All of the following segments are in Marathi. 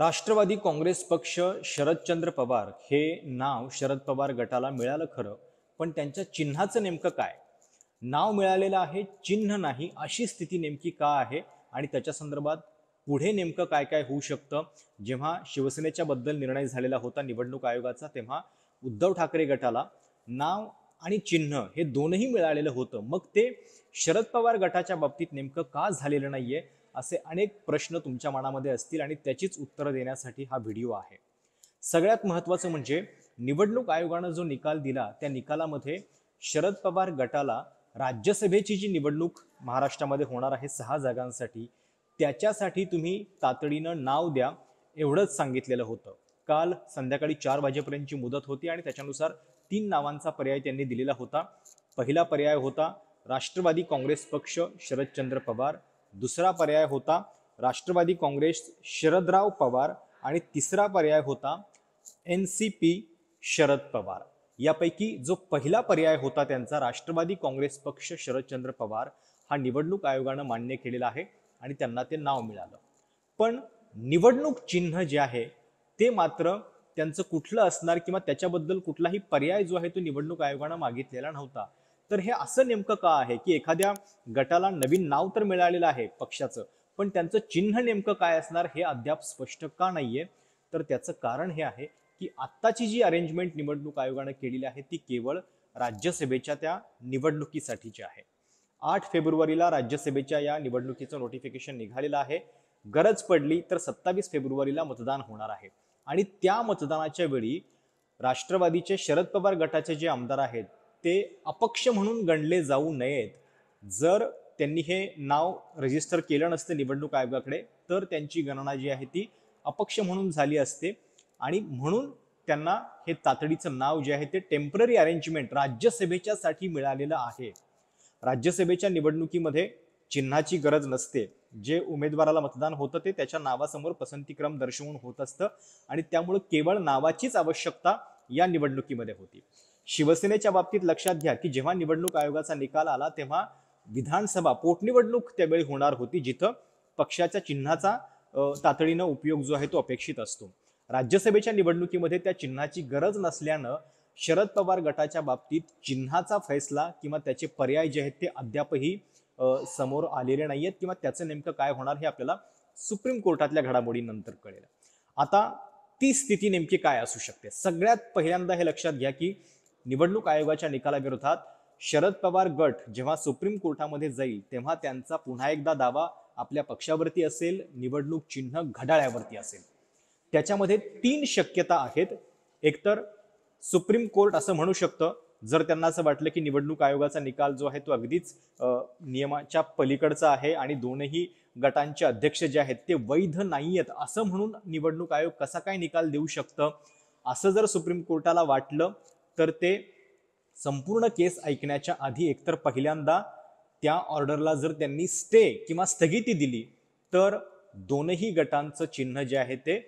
राष्ट्रवादी काँग्रेस पक्ष शरदचंद्र पवार हे नाव शरद पवार गटाला मिळालं खरं, पण त्यांच्या चिन्हाचं नेमकं काय? नाव मिळालेलं आहे, चिन्ह नाही, अशी स्थिती नेमकी का आहे? आणि त्याच्या संदर्भात पुढे नेमकं काय काय होऊ शकतं? जेव्हा शिवसेनेच्या बद्दल निर्णय झालेला होता निवडणूक आयोगाचा, तेव्हा उद्धव ठाकरे गटाला नाव आणि चिन्ह हे दोनही मिळालेलं होतं. मग ते शरद पवार गटाच्या बाबतीत नेमकं का झालेलं नाहीये? असे अनेक प्रश्न तुमच्या मनामध्ये असतील आणि त्याचीच उत्तरं देण्यासाठी हा व्हिडिओ आहे. सगळ्यात महत्त्वाचं म्हणजे निवडणूक आयोगानं जो निकाल दिला त्या निकालामध्ये शरद पवार गटाला राज्यसभेची जी निवडणूक महाराष्ट्रामध्ये होणार आहे 6 जागांसाठी, त्याच्यासाठी तुम्ही तातडीनं नाव द्या एवढंच सांगितलेलं होतं. काल संध्याकाळी 4 वाजेपर्यंतची मुदत होती आणि त्याच्यानुसार 3 नावांचा पर्याय त्यांनी दिलेला होता. पहिला पर्याय होता राष्ट्रवादी काँग्रेस पक्ष शरदचंद्र पवार, दुसरा पर्याय होता राष्ट्रवादी काँग्रेस शरदराव पवार आणि तिसरा पर्याय होता NCP शरद पवार. यापैकी जो पहिला पर्याय होता त्यांचा राष्ट्रवादी काँग्रेस पक्ष शरदचंद्र पवार हा निवडणूक आयोगानं मान्य केलेला आहे आणि त्यांना ते नाव मिळालं. पण निवडणूक चिन्ह जे आहे ते मात्र त्यांचं कुठलं असणार किंवा त्याच्याबद्दल कुठलाही पर्याय जो आहे तो निवडणूक आयोगानं मागितलेला नव्हता. तर हे असं नेमकं का आहे की एखाद्या गटाला नवीन नाव तर मिळालेलं आहे पक्षाचं, पण त्यांचं चिन्ह नेमकं काय असणार हे अद्याप स्पष्ट का नाहीये? तर त्याचं कारण हे आहे की आत्ताची जी अरेंजमेंट निवडणूक आयोगानं केलेली आहे ती केवळ राज्यसभेच्या त्या निवडणुकीसाठीची आहे. 8 फेब्रुवारीला राज्यसभेच्या या निवडणुकीचं नोटिफिकेशन निघालेलं आहे. गरज पडली तर 27 फेब्रुवारीला मतदान होणार आहे आणि त्या मतदानाच्या वेळी राष्ट्रवादीचे शरद पवार गटाचे जे आमदार आहेत ते अपक्ष म्हणून गणले जाऊ नयेत. जर त्यांनी हे नाव रजिस्टर केलं नसतं निवडणूक आयोगाकडे तर त्यांची गणना जी आहे ती अपक्ष म्हणून झाली असते आणि म्हणून त्यांना हे तातडीचं नाव जे आहे ते टेम्पररी अरेंजमेंट राज्यसभेच्या साठी मिळालेलं आहे. राज्यसभेच्या निवडणुकीमध्ये चिन्हाची गरज नसते. जे उमेदवाराला मतदान होतं ते त्याच्या नावासमोर पसंतीक्रम दर्शवून होत असतं आणि त्यामुळे केवळ नावाचीच आवश्यकता या निवडणुकीमध्ये होती. शिवसेनेच्या बाबतीत लक्षात घ्या की जेव्हा निवडणूक आयोगाचा निकाल आला तेव्हा विधानसभा पोटनिवडणूक त्यावेळी होणार होती, जिथं पक्षाच्या चिन्हाचा तातडीनं उपयोग जो आहे तो अपेक्षित असतो. राज्यसभेच्या निवडणुकीमध्ये त्या चिन्हाची गरज नसल्यानं शरद पवार गटाच्या बाबतीत चिन्हाचा फैसला किंवा त्याचे पर्याय जे आहेत ते अद्यापही समोर आलेले नाहीयेत किंवा त्याचं नेमकं काय होणार हे आपल्याला सुप्रीम कोर्टातल्या घडामोडीनंतर कळेल. आता ती स्थिती नेमकी काय असू शकते? सगळ्यात पहिल्यांदा हे लक्षात घ्या की निवडणूक आयोगाच्या निकालाविरोधात शरद पवार गट जेव्हा सुप्रीम कोर्टामध्ये जाईल तेव्हा त्यांचा पुन्हा एकदा दावा आपल्या पक्षावरती असेल, निवडणूक चिन्ह घड्याळ्यावरती असेल. त्याच्यामध्ये 3 शक्यता आहेत. एकतर सुप्रीम कोर्ट असं म्हणू शकतं जर त्यांना असं वाटलं की निवडणूक आयोगाचा निकाल जो आहे तो अगदीच नियमाच्या पलीकडचा आहे आणि दोनही गटांचे अध्यक्ष जे आहेत ते वैध नाहीयेत असं म्हणून निवडणूक आयोग कसा काय निकाल देऊ शकतं, असं जर सुप्रीम कोर्टाला वाटलं तर ते संपूर्ण केस ऐकण्याच्या आधी एकतर पहिल्यांदा त्या ऑर्डरला जर त्यांनी स्टे किंवा स्थगिती दिली तर दोनही गटांचं चिन्ह जे आहे ते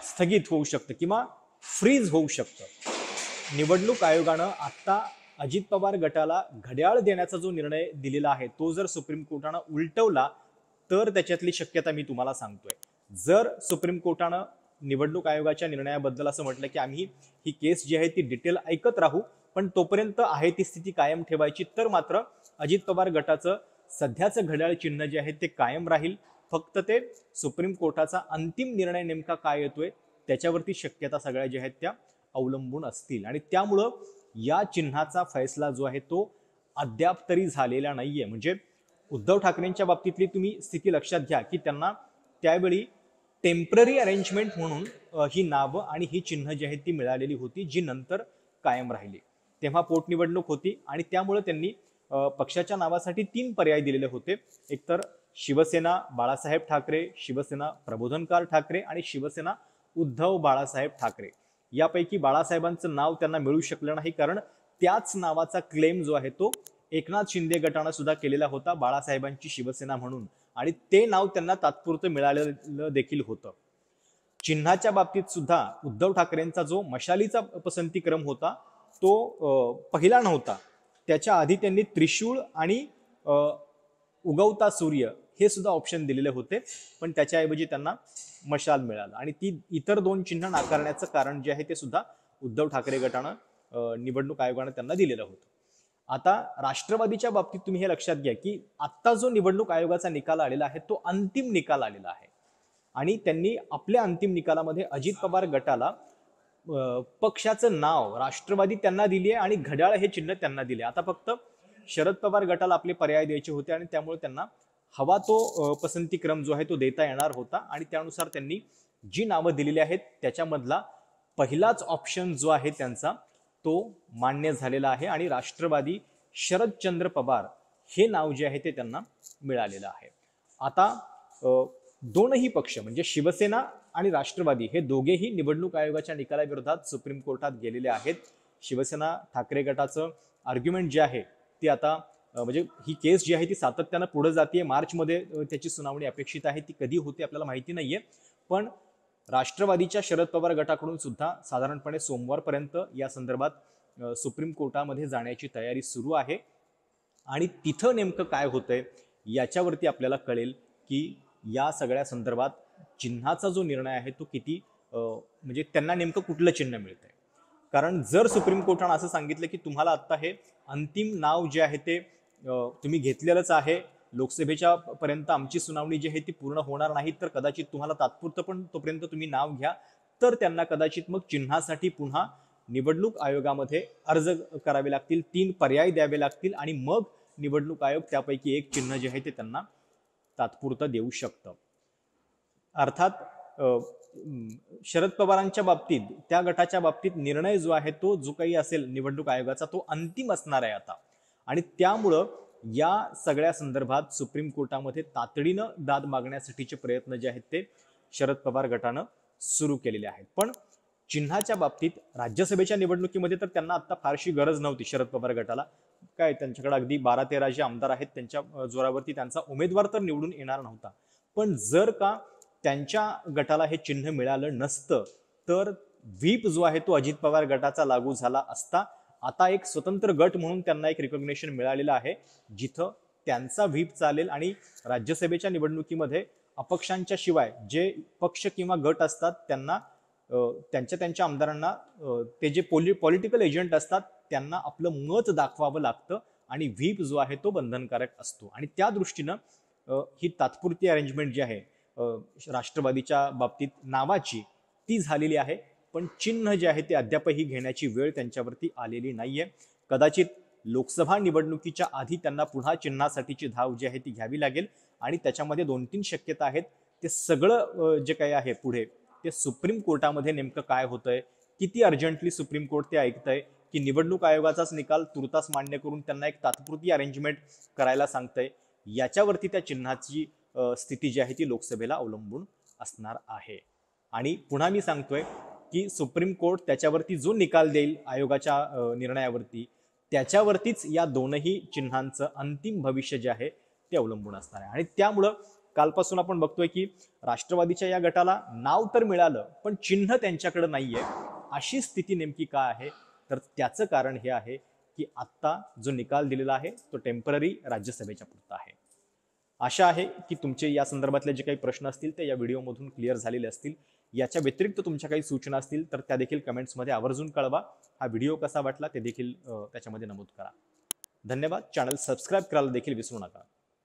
स्थगित होऊ शकतं किंवा फ्रीज होऊ शकतं. निवडणूक आयोगानं आता अजित पवार गटाला घड्याळ देण्याचा जो निर्णय दिलेला आहे तो जर सुप्रीम कोर्टानं उलटवला तर त्याच्यातली शक्यता मी तुम्हाला सांगतोय. जर सुप्रीम कोर्टानं निवडणूक आयोगाच्या निर्णयाबद्दल असं म्हटलं की आम्ही ही केस जी आहे ती डिटेल ऐकत राहू पण तोपर्यंत आहे ती स्थिती कायम ठेवायची, तर मात्र अजित पवार गटाचं सध्याचं घड्याळ चिन्ह जे आहे ते कायम राहील. फक्त ते सुप्रीम कोर्टाचा अंतिम निर्णय नेमका काय येतोय त्याच्यावरती शक्यता सगळ्या ज्या आहेत त्या अवलंबून असतील आणि त्यामुळं या चिन्हाचा फैसला जो आहे तो अद्याप तरी झालेला नाहीये. म्हणजे उद्धव ठाकरेंच्या बाबतीतली तुम्ही स्थिती लक्षात घ्या की त्यांना त्यावेळी टेम्पररी अरेंजमेंट म्हणून ही नावं आणि ही चिन्ह जी आहेत ती मिळालेली होती जी नंतर कायम राहिली. तेव्हा पोटनिवडणूक होती आणि त्यामुळे त्यांनी पक्षाच्या नावासाठी 3 पर्याय दिलेले होते. एकतर शिवसेना बाळासाहेब ठाकरे, शिवसेना प्रबोधनकार ठाकरे आणि शिवसेना उद्धव बाळासाहेब ठाकरे. यापैकी बाळासाहेबांचं नाव त्यांना मिळू शकलं नाही कारण त्याच नावाचा क्लेम जो आहे तो एकनाथ शिंदे गटानं सुद्धा केलेला होता बाळासाहेबांची शिवसेना म्हणून आणि ते नाव त्यांना तात्पुरतं मिळालेलं देखील होतं. चिन्हाच्या बाबतीत सुद्धा उद्धव ठाकरेंचा जो मशालीचा पसंतीक्रम होता तो पहिला नव्हता. त्याच्या आधी त्यांनी त्रिशूळ आणि उगवता सूर्य हे सुद्धा ऑप्शन दिलेले होते, पण त्याच्याऐवजी त्यांना मशाल मिळालं. आणि ती इतर 2 चिन्ह नाकारण्याचं कारण जे आहे ते सुद्धा उद्धव ठाकरे गटानं निवडणूक आयोगानं त्यांना दिलेलं होतं. आता राष्ट्रवादीच्या बाबतीत तुम्ही हे लक्षात घ्या की आत्ता जो निवडणूक आयोगाचा निकाल आलेला आहे तो अंतिम निकाल आलेला आहे. आणि त्यांनी आपल्या अंतिम निकालामध्ये अजित पवार गटाला पक्षाचं नाव राष्ट्रवादी त्यांना दिली आहे आणि घड्याळ हे चिन्ह त्यांना दिले. आता फक्त शरद पवार गटाला आपले पर्याय द्यायचे होते आणि त्यामुळे त्यांना हवा तो पसंती क्रम जो आहे तो देता येणार होता. आणि त्यानुसार त्यांनी जी नावं दिलेली आहेत त्याच्यामधला पहिलाच ऑप्शन जो आहे त्यांचा तो मान्य झालेला आहे आणि राष्ट्रवादी शरदचंद्र पवार हे नाव जे आहे ते त्यांना मिळालेलं आहे. आता दोनही पक्ष म्हणजे शिवसेना आणि राष्ट्रवादी हे दोघेही निवडणूक आयोगाच्या निकालाविरोधात सुप्रीम कोर्टात गेलेले आहेत. शिवसेना ठाकरे गटाचं आर्ग्युमेंट जे आहे ते आता म्हणजे ही केस जी आहे ती सातत्यानं पुढे जाते. मार्चमध्ये त्याची सुनावणी अपेक्षित आहे, ती कधी होते आपल्याला माहिती नाहीये. पण राष्ट्रवादीच्या शरद पवार गटाकडून सुद्धा साधारणपणे सोमवारपर्यंत या संदर्भात सुप्रीम कोर्टामध्ये जाण्याची तयारी सुरू आहे. आणि तिथं नेमकं काय होतंय याच्यावरती आपल्याला कळेल की या सगळ्या संदर्भात चिन्हाचा जो निर्णय आहे तो किती म्हणजे त्यांना नेमकं कुठलं चिन्ह मिळतंय. कारण जर सुप्रीम कोर्टानं असं सांगितलं की तुम्हाला आता हे अंतिम नाव जे आहे ते तुम्ही घेतलेलंच आहे, लोकसभेच्या पर्यंत आमची सुनावणी जी आहे ती पूर्ण होणार नाही, तर कदाचित तुम्हाला तात्पुरतं पण तोपर्यंत तुम्ही नाव घ्या, तर त्यांना कदाचित मग चिन्हासाठी पुन्हा निवडणूक आयोगामध्ये अर्ज करावे लागतील, 3 पर्याय द्यावे लागतील आणि मग निवडणूक आयोग त्यापैकी एक चिन्ह जे आहे ते त्यांना तात्पुरतं देऊ शकतं. अर्थात शरद पवारांच्या बाबतीत त्या गटाच्या बाबतीत निर्णय जो आहे तो जो काही असेल निवडणूक आयोगाचा तो अंतिम असणार आहे आता. आणि त्यामुळं या सगळ्या संदर्भात सुप्रीम कोर्टामध्ये तातडीनं दाद मागण्यासाठीचे प्रयत्न जे आहेत ते शरद पवार गटानं सुरू केलेले आहेत. पण चिन्हाच्या बाबतीत राज्यसभेच्या निवडणुकीमध्ये तर त्यांना आता फारशी गरज नव्हती शरद पवार गटाला. काय त्यांच्याकडे अगदी 12-13 जे आमदार आहेत त्यांच्या जोरावरती त्यांचा उमेदवार तर निवडून येणार नव्हता. पण जर का त्यांच्या गटाला हे चिन्ह मिळालं नसतं तर व्हीप जो आहे तो अजित पवार गटाचा लागू झाला असता. आता एक स्वतंत्र गट म्हणून त्यांना एक रिकॉग्निशन मिळालेलं आहे जिथं त्यांचा व्हीप चालेल. आणि राज्यसभेच्या निवडणुकीमध्ये अपक्षांच्या शिवाय जे पक्ष किंवा गट असतात त्यांना त्यांच्या आमदारांना ते जे पॉलिटिकल एजंट असतात त्यांना आपलं मत दाखवावं लागतं आणि व्हीप जो आहे तो बंधनकारक असतो. आणि त्या दृष्टीनं ही तात्पुरती अरेंजमेंट जी आहे राष्ट्रवादीच्या बाबतीत नावाची ती झालेली आहे. पण चिन्ह जे आहे ते अद्यापही घेण्याची वेळ त्यांच्यावरती आलेली नाहीये. कदाचित लोकसभा निवडणुकीच्या आधी त्यांना पुन्हा चिन्हासाठीची धाव जी आहे ती घ्यावी लागेल आणि त्याच्यामध्ये 2-3 शक्यता आहेत. ते सगळं जे काही आहे पुढे ते सुप्रीम कोर्टामध्ये नेमकं काय होतंय, किती अर्जंटली सुप्रीम कोर्ट ते ऐकतंय की निवडणूक आयोगाचाच निकाल तुर्तास मान्य करून त्यांना एक तात्पुरती अरेंजमेंट करायला सांगतंय, याच्यावरती त्या चिन्हाची स्थिती जी आहे ती लोकसभेला अवलंबून असणार आहे. आणि पुन्हा मी सांगतोय की सुप्रीम कोर्ट त्याच्यावरती जो निकाल देईल आयोगाच्या निर्णयावरती त्याच्यावरतीच या दोनही चिन्हांचं अंतिम भविष्य जे आहे ते अवलंबून असणार आहे. आणि त्यामुळं कालपासून आपण बघतोय की राष्ट्रवादीच्या या गटाला नाव तर मिळालं पण चिन्ह त्यांच्याकडे नाहीये. अशी स्थिती नेमकी काय आहे, तर त्याचं कारण हे आहे की आत्ता जो निकाल दिलेला आहे तो टेम्पररी राज्यसभेच्या पुरता आहे. आशा आहे की तुमचे या संदर्भातले जे काही प्रश्न असतील ते या व्हिडिओमधून क्लिअर झालेले असतील. याच्या व्यतिरिक्त तुमच्या काही सूचना असतील तर त्या देखील कमेंट्समध्ये आवर्जून कळवा. हा व्हिडिओ कसा वाटला ते देखील त्याच्यामध्ये नमूद करा. धन्यवाद. चॅनल सबस्क्राईब करायला देखील विसरू नका.